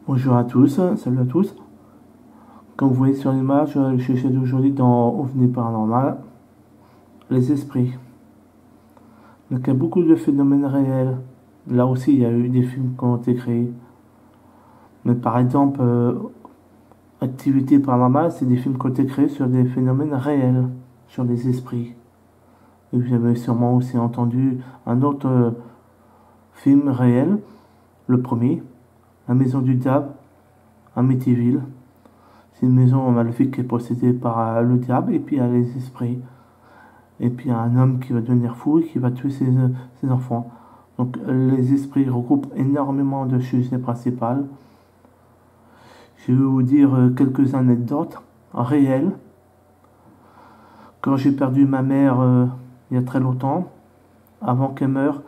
Bonjour à tous, salut à tous. Comme vous voyez sur l'image, le sujet d'aujourd'hui dans OVNI Paranormal, les esprits. Donc il y a beaucoup de phénomènes réels. Là aussi, il y a eu des films qui ont été créés. Mais par exemple, Activité Paranormale, c'est des films qui ont été créés sur des phénomènes réels, sur des esprits. Et vous avez sûrement aussi entendu un autre film réel, le premier, La Maison du Diable, à Amityville. C'est une maison maléfique qui est possédée par le diable et puis il y a les esprits. Et puis il y a un homme qui va devenir fou et qui va tuer ses enfants. Donc les esprits regroupent énormément de sujets principaux. Je vais vous dire quelques anecdotes réelles. Quand j'ai perdu ma mère il y a très longtemps, avant qu'elle meure,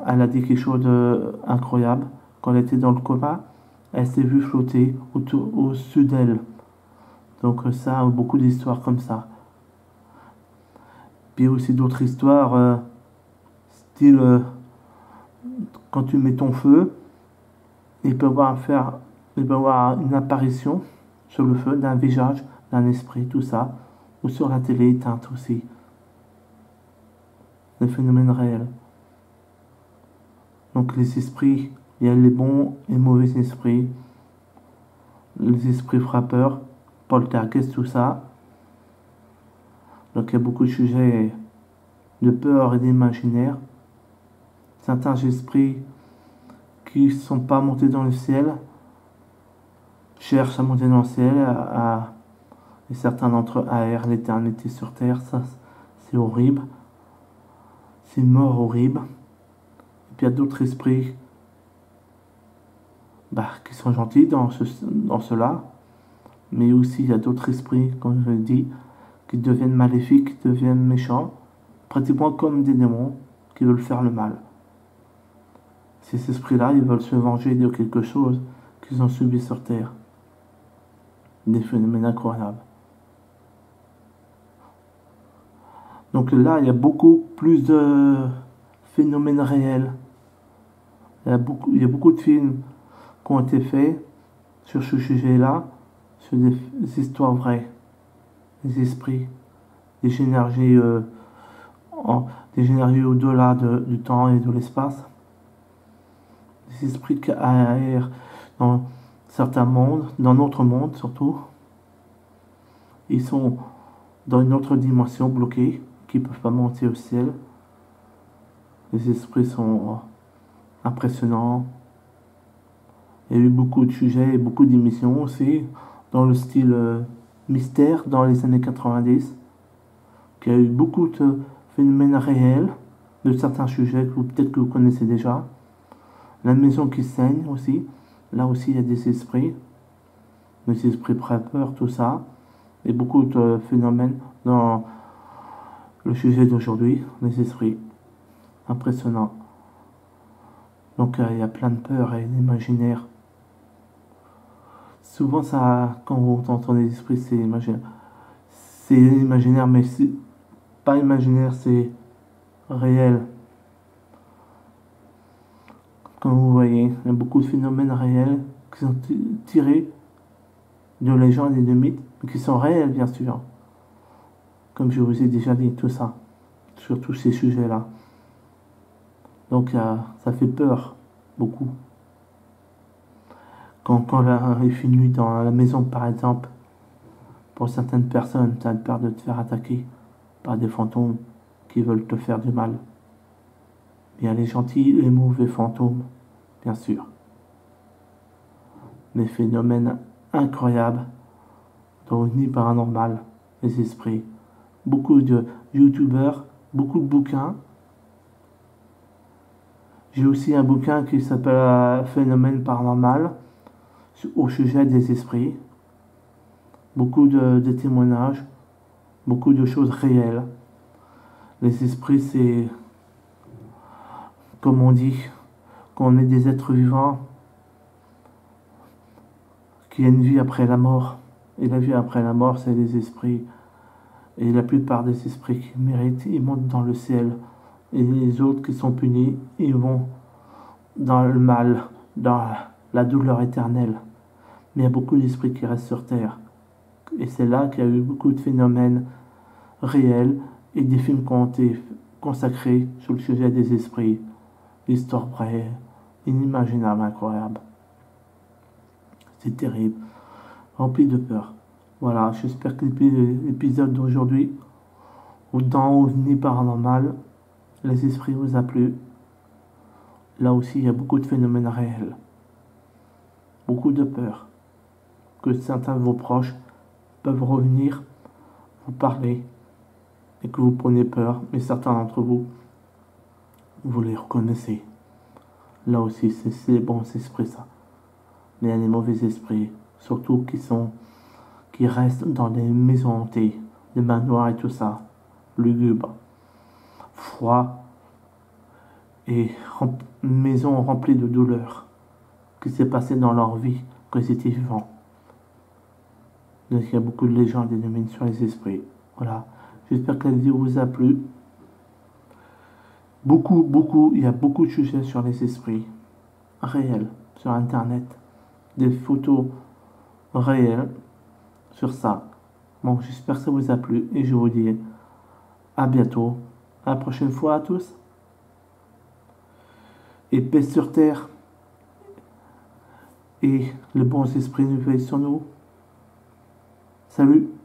elle a dit quelque chose d'incroyable. Quand elle était dans le coma, elle s'est vue flotter au-dessus d'elle. Donc ça, beaucoup d'histoires comme ça. Puis aussi d'autres histoires, style quand tu mets ton feu, il peut y avoir une apparition sur le feu d'un visage, d'un esprit, tout ça, ou sur la télé éteinte aussi. Des phénomènes réels. Donc les esprits, il y a les bons et mauvais esprits, les esprits frappeurs, poltergeist, tout ça. Donc il y a beaucoup de sujets de peur et d'imaginaire. Certains esprits qui ne sont pas montés dans le ciel cherchent à monter dans le ciel et certains d'entre eux aèrent l'éternité sur terre. Ça, c'est horrible. C'est une mort horrible. Et puis il y a d'autres esprits qui sont gentils dans cela. Mais aussi il y a d'autres esprits, comme je l'ai dit, qui deviennent maléfiques, qui deviennent méchants, pratiquement comme des démons qui veulent faire le mal. Ces esprits-là, ils veulent se venger de quelque chose qu'ils ont subi sur Terre. Des phénomènes incroyables. Donc là, il y a beaucoup plus de phénomènes réels. Il y a beaucoup de films qui ont été faits sur ce sujet-là, sur des histoires vraies, des esprits, des énergies, des énergies au-delà du temps et de l'espace. Des esprits qui aèrent dans certains mondes, dans notre monde surtout. Ils sont dans une autre dimension bloquée, qui ne peuvent pas monter au ciel. Les esprits sont impressionnants. Il y a eu beaucoup de sujets et beaucoup d'émissions aussi, dans le style mystère dans les années 90, qui a eu beaucoup de phénomènes réels, de certains sujets que peut-être que vous connaissez déjà. La maison qui saigne aussi, là aussi il y a des esprits peur, tout ça, et beaucoup de phénomènes dans le sujet d'aujourd'hui, les esprits. Impressionnant. Donc il y a plein de peurs et d'imaginaire. Souvent ça, quand vous entendez les esprits, c'est imaginaire. C'est imaginaire, mais c'est pas imaginaire, c'est réel. Comme vous voyez, il y a beaucoup de phénomènes réels qui sont tirés de légendes et de mythes, mais qui sont réels bien sûr. Comme je vous ai déjà dit, tout ça, sur tous ces sujets-là. Donc ça fait peur, beaucoup. Quand il fait nuit dans la maison par exemple, pour certaines personnes, tu as peur de te faire attaquer par des fantômes qui veulent te faire du mal. Il y a les gentils et les mauvais fantômes, bien sûr. Des phénomènes incroyables dans OVNI Paranormal, les esprits. Beaucoup de youtubeurs, beaucoup de bouquins. J'ai aussi un bouquin qui s'appelle Phénomène Paranormal au sujet des esprits. Beaucoup de témoignages, beaucoup de choses réelles. Les esprits, c'est, comme on dit, qu'on est des êtres vivants, qu'il y a une vie après la mort. Et la vie après la mort, c'est les esprits. Et la plupart des esprits qui méritent, ils montent dans le ciel. Et les autres qui sont punis, ils vont dans le mal, dans la douleur éternelle. Mais il y a beaucoup d'esprits qui restent sur Terre. Et c'est là qu'il y a eu beaucoup de phénomènes réels et des films qui ont été consacrés sur le sujet des esprits. L'histoire vraie, inimaginable, incroyable. C'est terrible, rempli de peur. Voilà, j'espère que l'épisode d'aujourd'hui, ou dans OVNI Paranormal, les esprits vous a plu. Là aussi, il y a beaucoup de phénomènes réels. Beaucoup de peur. Que certains de vos proches peuvent revenir vous parler et que vous prenez peur, mais certains d'entre vous, vous les reconnaissez. Là aussi, c'est les bons esprits, ça. Mais il y a les mauvais esprits, surtout qui restent dans des maisons hantées, des manoirs et tout ça, lugubres, froid et maisons remplies de douleur, qui s'est passé dans leur vie quand ils étaient vivants. Donc il y a beaucoup de légendes et de mythes sur les esprits. Voilà. J'espère que la vidéo vous a plu. Il y a beaucoup de sujets sur les esprits réels sur internet. Des photos réelles sur ça. Bon, j'espère que ça vous a plu et je vous dis à bientôt. À la prochaine fois à tous. Et paix sur terre. Et le bon esprit nous veille sur nous. Salut!